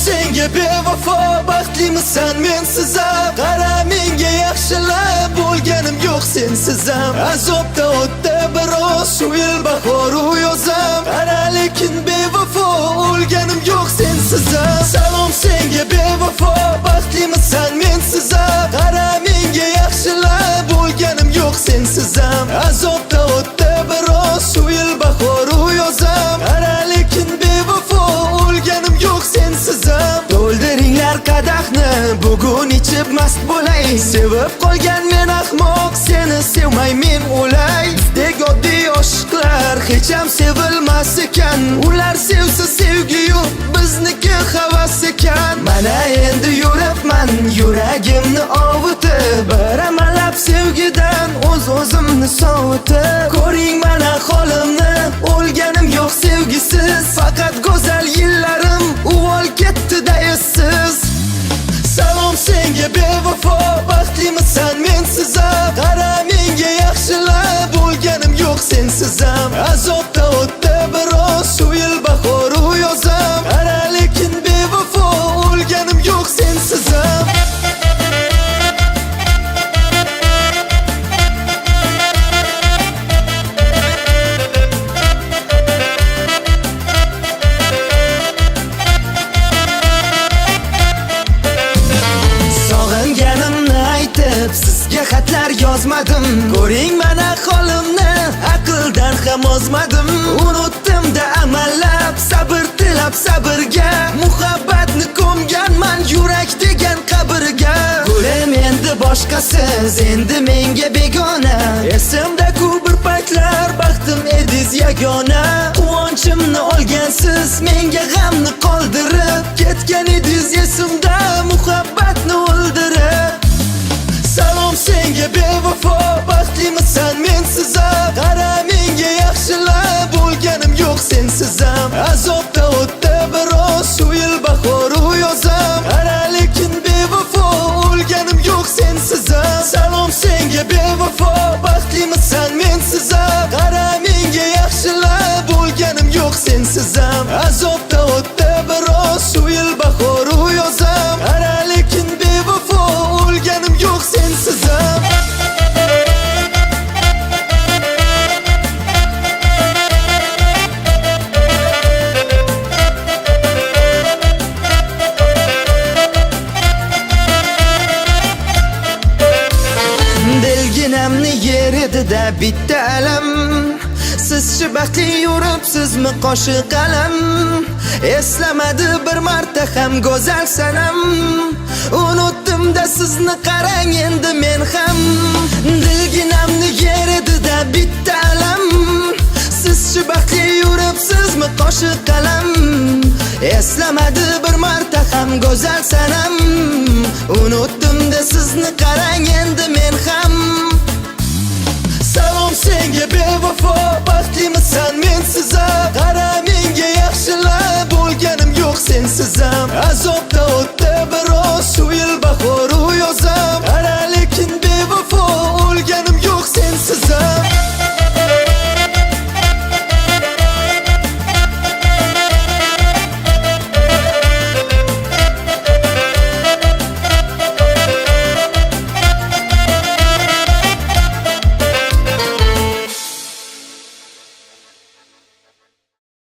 senga bevafo, baxtlimisan mensiz ham. Qara menga yaxshilab, bo'lganim yo'q sensiz ham. Azobda o'tdi biroz shu yil bahoru yozam. Qara lekin bevafo, o'lganim yo'q sensiz ham. Salom senga bevafo, baxtlimisan mensiz ham. Qara menga yaxshilab, bo'lganim yo'q sensiz ham. Azobda o'tdi biroz shu yil bahoru yozam. Qara lekin bevafo, o'lganim yo'q sensiz ham. To'ldiringlar qadahni, bugun ichib mast bo'lay. Sevib qolgan men ahmoq, seni sevmay men o'lay. Dek oddiy oshiqlar hech ham sevilmas ekan. Ular sevsa sevgi yo'q, bizniki havas ekan. Mana endi yuribman yuragimni ovutib, bir amallab sevgidan o'zimni sovutib. Ko'ring mana holimni, o'lganim yo'q sevgisiz. Faqat go'zal yillarim uvol ketdi-da essiz. Salom senga bevafo, baxtlimisan mensiz ham. Qara menga yaxshilab, bo'lganim yo'q sensiz ham. Azobda o'tdi biroz shu yil bahoru yozam. Qara lekin bevafo, o'lganim yo'q sensiz ham. Sizga xatlar yozmadim, ko'ring mana holimni, aqldan ham ozmadim. Unutdim-da amallab, sabr tilab sabrga, muhabbatni ko'mganman yurak degan qabrga. Gulim endi boshqasiz, endi menga begona. Esimda-ku bir paytlar baxtim ediz yagona. Quvonchimni olgansiz, menga g'amni qoldirib, ketgan ediz esimda muhabbatni o'ldirib. Salom senga bevafo, baxtlimisan mensiz ham. Qara menga yaxshilab, bo'lganim yo'q sensiz ham. Azobda o'tdi biroz shu yil bahoru yozam. Qara lekin bevafo, o'lganim yo'q sensiz ham. Salom senga bevafo, baxtlimisan mensiz ham. Qara menga yaxshilab, bo'lganim yo'q sensiz ham. Azobda o'tdi biroz shu yil bahoru yozam. Qara lekin bevafo, o'lganim yo'q sensiz ham. Dilginamni yer edida bitta alam. Sizchi baxtli yuribsizmi qoshi qalam. Eslamadi bir marta ham go'zal sanam. Unutdim-da sizni, qarang endi men ham. Dilginamni yer edida bitta alam. Sizchi baxtli yuribsizmi qoshi qalam. Eslamadi bir marta ham go'zal sanam. Unutdim-da sizni, qarang endi men ham. Salom senga bevafo, baxtlimisan mensiz ham. Qara menga yaxshilab, bo'lganim yo'q sensiz ham. Azobda o'tdi